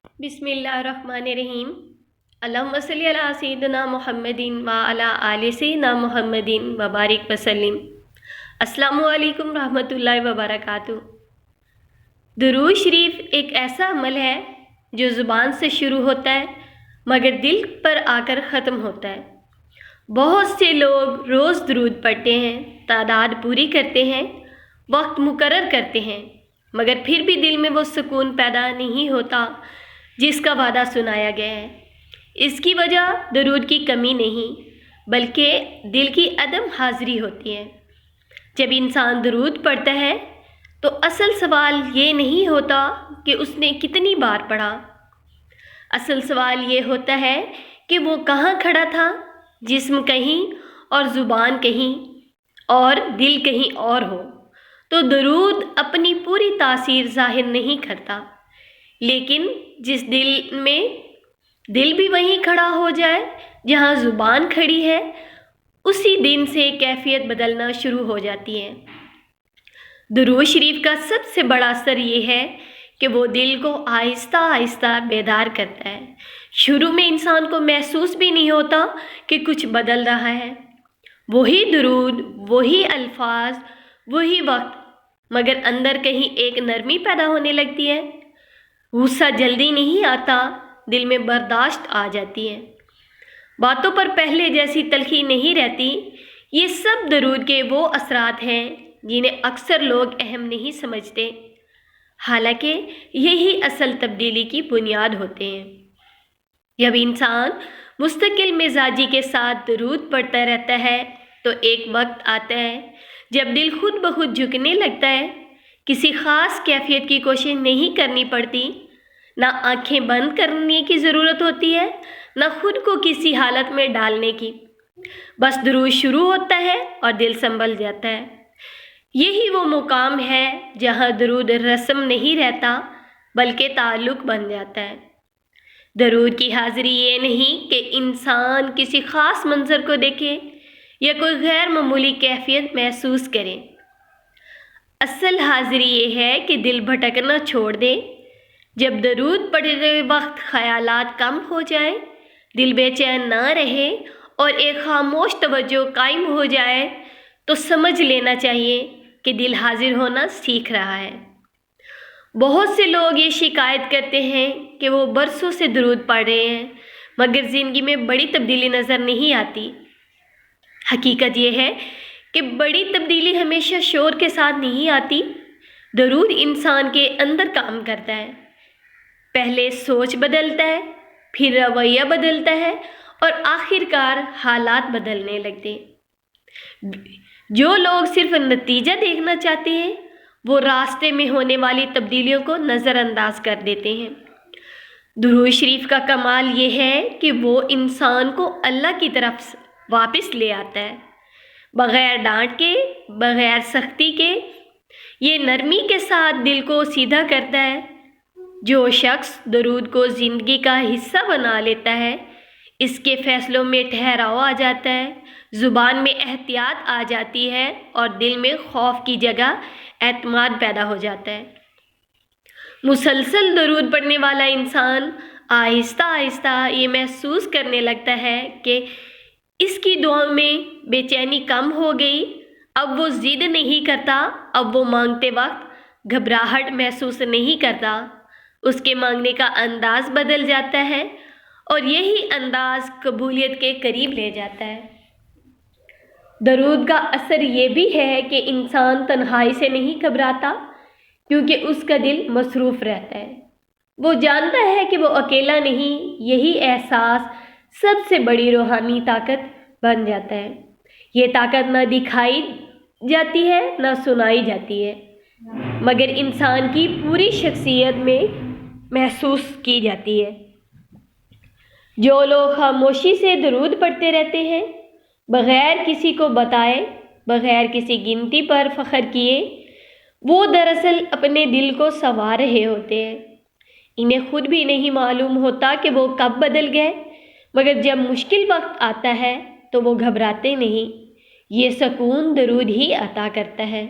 بسم اللہ الرحمن الرحیم۔ اللہم صلی علی سیدنا محمدین و علی آل سیدنا محمدین وبارک وسلم۔ السلام علیکم رحمۃ اللہ وبرکاتہ۔ درود شریف ایک ایسا عمل ہے جو زبان سے شروع ہوتا ہے مگر دل پر آ کر ختم ہوتا ہے۔ بہت سے لوگ روز درود پڑھتے ہیں، تعداد پوری کرتے ہیں، وقت مقرر کرتے ہیں، مگر پھر بھی دل میں وہ سکون پیدا نہیں ہوتا جس کا وعدہ سنایا گیا ہے۔ اس کی وجہ درود کی کمی نہیں بلکہ دل کی عدم حاضری ہوتی ہے۔ جب انسان درود پڑھتا ہے تو اصل سوال یہ نہیں ہوتا کہ اس نے کتنی بار پڑھا، اصل سوال یہ ہوتا ہے کہ وہ کہاں کھڑا تھا، جسم کہیں اور زبان کہیں اور دل کہیں اور ہو تو درود اپنی پوری تاثیر ظاہر نہیں کرتا، لیکن جس دل میں دل بھی وہیں کھڑا ہو جائے جہاں زبان کھڑی ہے، اسی دن سے کیفیت بدلنا شروع ہو جاتی ہے۔ درود شریف کا سب سے بڑا اثر یہ ہے کہ وہ دل کو آہستہ آہستہ بیدار کرتا ہے۔ شروع میں انسان کو محسوس بھی نہیں ہوتا کہ کچھ بدل رہا ہے، وہی درود، وہی الفاظ، وہی وقت، مگر اندر کہیں ایک نرمی پیدا ہونے لگتی ہے۔ غصہ جلدی نہیں آتا، دل میں برداشت آ جاتی ہے، باتوں پر پہلے جیسی تلخی نہیں رہتی۔ یہ سب درود کے وہ اثرات ہیں جنہیں اکثر لوگ اہم نہیں سمجھتے، حالانکہ یہی اصل تبدیلی کی بنیاد ہوتے ہیں۔ جب انسان مستقل مزاجی کے ساتھ درود پڑھتا رہتا ہے تو ایک وقت آتا ہے جب دل خود بخود جھکنے لگتا ہے۔ کسی خاص کیفیت کی کوشش نہیں کرنی پڑتی، نہ آنکھیں بند کرنے کی ضرورت ہوتی ہے، نہ خود کو کسی حالت میں ڈالنے کی۔ بس درود شروع ہوتا ہے اور دل سنبھل جاتا ہے۔ یہی وہ مقام ہے جہاں درود رسم نہیں رہتا بلکہ تعلق بن جاتا ہے۔ درود کی حاضری یہ نہیں کہ انسان کسی خاص منظر کو دیکھے یا کوئی غیر معمولی کیفیت محسوس کرے۔ اصل حاضری یہ ہے کہ دل بھٹکنا چھوڑ دے۔ جب درود پڑھتے وقت خیالات کم ہو جائیں، دل بے چین نہ رہے اور ایک خاموش توجہ قائم ہو جائے تو سمجھ لینا چاہیے کہ دل حاضر ہونا سیکھ رہا ہے۔ بہت سے لوگ یہ شکایت کرتے ہیں کہ وہ برسوں سے درود پڑھ رہے ہیں مگر زندگی میں بڑی تبدیلی نظر نہیں آتی۔ حقیقت یہ ہے کہ بڑی تبدیلی ہمیشہ شور کے ساتھ نہیں آتی۔ درود انسان کے اندر کام کرتا ہے، پہلے سوچ بدلتا ہے، پھر رویہ بدلتا ہے اور آخر کار حالات بدلنے لگتے ہیں۔ جو لوگ صرف نتیجہ دیکھنا چاہتے ہیں وہ راستے میں ہونے والی تبدیلیوں کو نظر انداز کر دیتے ہیں۔ درود شریف کا کمال یہ ہے کہ وہ انسان کو اللہ کی طرف واپس لے آتا ہے، بغیر ڈانٹ کے، بغیر سختی کے۔ یہ نرمی کے ساتھ دل کو سیدھا کرتا ہے۔ جو شخص درود کو زندگی کا حصہ بنا لیتا ہے، اس کے فیصلوں میں ٹھہراؤ آ جاتا ہے، زبان میں احتیاط آ جاتی ہے اور دل میں خوف کی جگہ اعتماد پیدا ہو جاتا ہے۔ مسلسل درود پڑھنے والا انسان آہستہ آہستہ یہ محسوس کرنے لگتا ہے کہ اس کی دعاؤں میں بے چینی کم ہو گئی۔ اب وہ ضد نہیں کرتا، اب وہ مانگتے وقت گھبراہٹ محسوس نہیں کرتا۔ اس کے مانگنے کا انداز بدل جاتا ہے اور یہی انداز قبولیت کے قریب لے جاتا ہے۔ درود کا اثر یہ بھی ہے کہ انسان تنہائی سے نہیں گھبراتا کیونکہ اس کا دل مصروف رہتا ہے۔ وہ جانتا ہے کہ وہ اکیلا نہیں۔ یہی احساس سب سے بڑی روحانی طاقت بن جاتا ہے۔ یہ طاقت نہ دکھائی جاتی ہے نہ سنائی جاتی ہے مگر انسان کی پوری شخصیت میں محسوس کی جاتی ہے۔ جو لوگ خاموشی سے درود پڑھتے رہتے ہیں، بغیر کسی کو بتائے، بغیر کسی گنتی پر فخر کیے، وہ دراصل اپنے دل کو سنوار رہے ہوتے ہیں۔ انہیں خود بھی نہیں معلوم ہوتا کہ وہ کب بدل گئے، مگر جب مشکل وقت آتا ہے تو وہ گھبراتے نہیں۔ یہ سکون درود ہی عطا کرتا ہے۔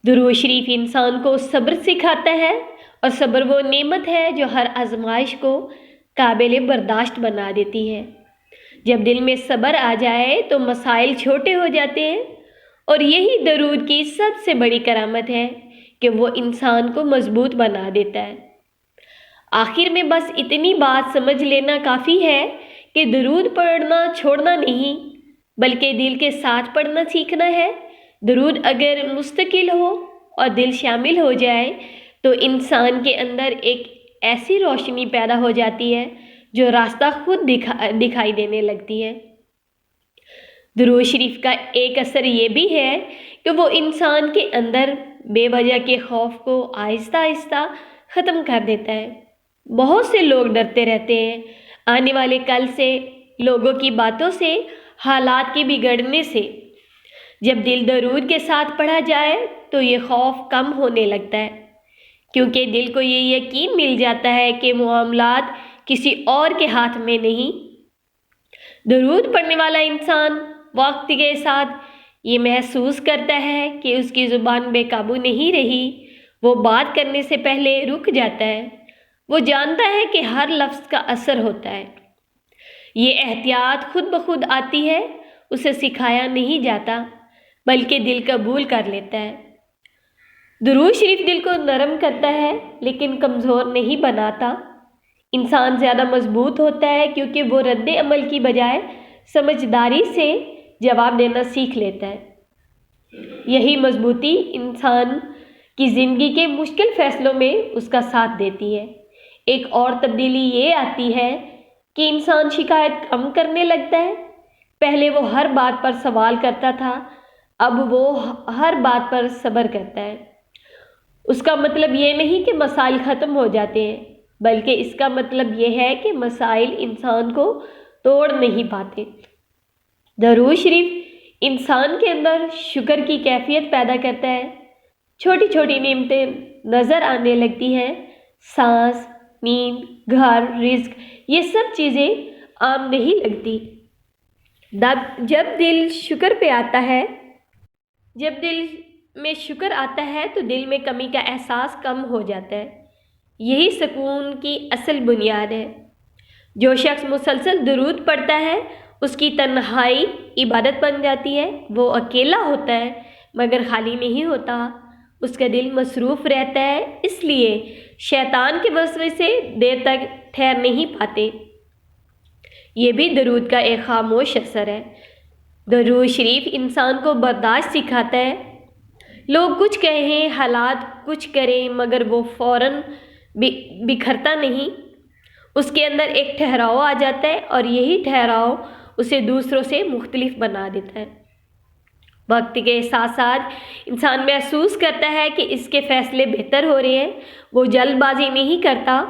درود شریف انسان کو صبر سکھاتا ہے اور صبر وہ نعمت ہے جو ہر آزمائش کو قابل برداشت بنا دیتی ہے۔ جب دل میں صبر آ جائے تو مسائل چھوٹے ہو جاتے ہیں، اور یہی درود کی سب سے بڑی کرامت ہے کہ وہ انسان کو مضبوط بنا دیتا ہے۔ آخر میں بس اتنی بات سمجھ لینا کافی ہے کہ درود پڑھنا چھوڑنا نہیں، بلکہ دل کے ساتھ پڑھنا سیکھنا ہے۔ درود اگر مستقل ہو اور دل شامل ہو جائے تو انسان کے اندر ایک ایسی روشنی پیدا ہو جاتی ہے جو راستہ خود دکھائی دینے لگتی ہے۔ درود شریف کا ایک اثر یہ بھی ہے کہ وہ انسان کے اندر بے وجہ کے خوف کو آہستہ آہستہ ختم کر دیتا ہے۔ بہت سے لوگ ڈرتے رہتے ہیں آنے والے کل سے، لوگوں کی باتوں سے، حالات کے بگڑنے سے۔ جب دل درود کے ساتھ پڑھا جائے تو یہ خوف کم ہونے لگتا ہے، کیونکہ دل کو یہ یقین مل جاتا ہے کہ معاملات کسی اور کے ہاتھ میں نہیں۔ درود پڑھنے والا انسان وقت کے ساتھ یہ محسوس کرتا ہے کہ اس کی زبان بے قابو نہیں رہی، وہ بات کرنے سے پہلے رک جاتا ہے۔ وہ جانتا ہے کہ ہر لفظ کا اثر ہوتا ہے۔ یہ احتیاط خود بخود آتی ہے، اسے سکھایا نہیں جاتا، بلکہ دل قبول کر لیتا ہے۔ درود شریف دل کو نرم کرتا ہے لیکن کمزور نہیں بناتا۔ انسان زیادہ مضبوط ہوتا ہے کیونکہ وہ رد عمل کی بجائے سمجھداری سے جواب دینا سیکھ لیتا ہے۔ یہی مضبوطی انسان کی زندگی کے مشکل فیصلوں میں اس کا ساتھ دیتی ہے۔ ایک اور تبدیلی یہ آتی ہے کہ انسان شکایت کم کرنے لگتا ہے۔ پہلے وہ ہر بات پر سوال کرتا تھا، اب وہ ہر بات پر صبر کرتا ہے۔ اس کا مطلب یہ نہیں کہ مسائل ختم ہو جاتے ہیں، بلکہ اس کا مطلب یہ ہے کہ مسائل انسان کو توڑ نہیں پاتے۔ درود شریف انسان کے اندر شکر کی کیفیت پیدا کرتا ہے۔ چھوٹی چھوٹی نعمتیں نظر آنے لگتی ہیں، سانس، نیند، گھر، رزق، یہ سب چیزیں عام نہیں لگتی۔ جب دل میں شکر آتا ہے تو دل میں کمی کا احساس کم ہو جاتا ہے۔ یہی سکون کی اصل بنیاد ہے۔ جو شخص مسلسل درود پڑھتا ہے اس کی تنہائی عبادت بن جاتی ہے۔ وہ اکیلا ہوتا ہے مگر خالی نہیں ہوتا، اس کا دل مصروف رہتا ہے، اس لیے شیطان کے وسوسے سے دیر تک ٹھہر نہیں پاتے۔ یہ بھی درود کا ایک خاموش اثر ہے۔ درود شریف انسان کو برداشت سکھاتا ہے۔ لوگ کچھ کہیں، حالات کچھ کریں، مگر وہ فوراً بکھرتا نہیں۔ اس کے اندر ایک ٹھہراؤ آ جاتا ہے، اور یہی ٹھہراؤ اسے دوسروں سے مختلف بنا دیتا ہے۔ وقت کے ساتھ ساتھ انسان محسوس کرتا ہے کہ اس کے فیصلے بہتر ہو رہے ہیں۔ وہ جلد بازی نہیں کرتا،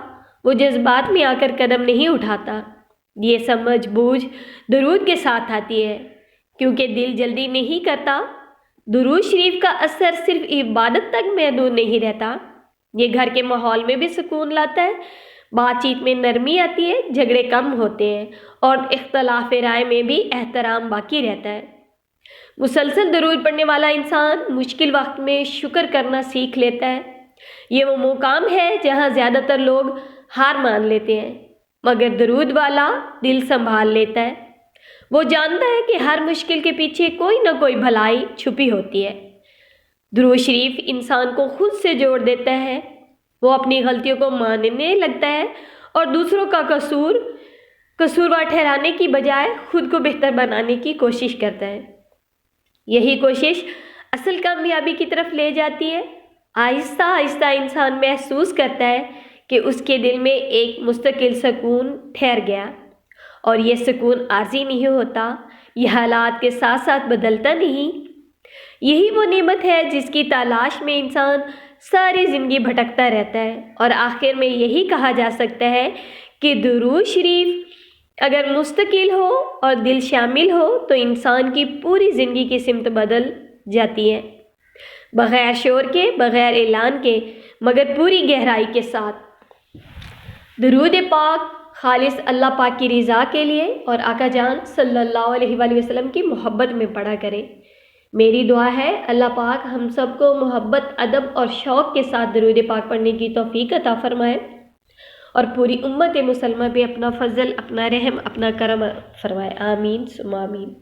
وہ جذبات میں آ کر قدم نہیں اٹھاتا۔ یہ سمجھ بوجھ درود کے ساتھ آتی ہے، کیونکہ دل جلدی نہیں کرتا۔ درود شریف کا اثر صرف عبادت تک محدود نہیں رہتا، یہ گھر کے ماحول میں بھی سکون لاتا ہے۔ بات چیت میں نرمی آتی ہے، جھگڑے کم ہوتے ہیں، اور اختلاف رائے میں بھی احترام باقی رہتا ہے۔ مسلسل درود پڑھنے والا انسان مشکل وقت میں شکر کرنا سیکھ لیتا ہے۔ یہ وہ مقام ہے جہاں زیادہ تر لوگ ہار مان لیتے ہیں، مگر درود والا دل سنبھال لیتا ہے۔ وہ جانتا ہے کہ ہر مشکل کے پیچھے کوئی نہ کوئی بھلائی چھپی ہوتی ہے۔ درود شریف انسان کو خود سے جوڑ دیتا ہے۔ وہ اپنی غلطیوں کو ماننے لگتا ہے اور دوسروں کا قصوروار ٹھہرانے کی بجائے خود کو بہتر بنانے کی کوشش کرتا ہے۔ یہی کوشش اصل کامیابی کی طرف لے جاتی ہے۔ آہستہ آہستہ انسان محسوس کرتا ہے کہ اس کے دل میں ایک مستقل سکون ٹھہر گیا، اور یہ سکون عارضی نہیں ہوتا، یہ حالات کے ساتھ ساتھ بدلتا نہیں۔ یہی وہ نعمت ہے جس کی تلاش میں انسان ساری زندگی بھٹکتا رہتا ہے، اور آخر میں یہی کہا جا سکتا ہے کہ درود شریف اگر مستقل ہو اور دل شامل ہو تو انسان کی پوری زندگی کی سمت بدل جاتی ہے، بغیر شور کے، بغیر اعلان کے، مگر پوری گہرائی کے ساتھ۔ درود پاک خالص اللہ پاک کی رضا کے لیے اور آقا جان صلی اللہ علیہ وآلہ وسلم کی محبت میں پڑھا کریں۔ میری دعا ہے اللہ پاک ہم سب کو محبت، ادب اور شوق کے ساتھ درود پاک پڑھنے کی توفیق عطا فرمائے، اور پوری امت مسلمہ پہ اپنا فضل، اپنا رحم، اپنا کرم فرمائے، آمین ثم آمین۔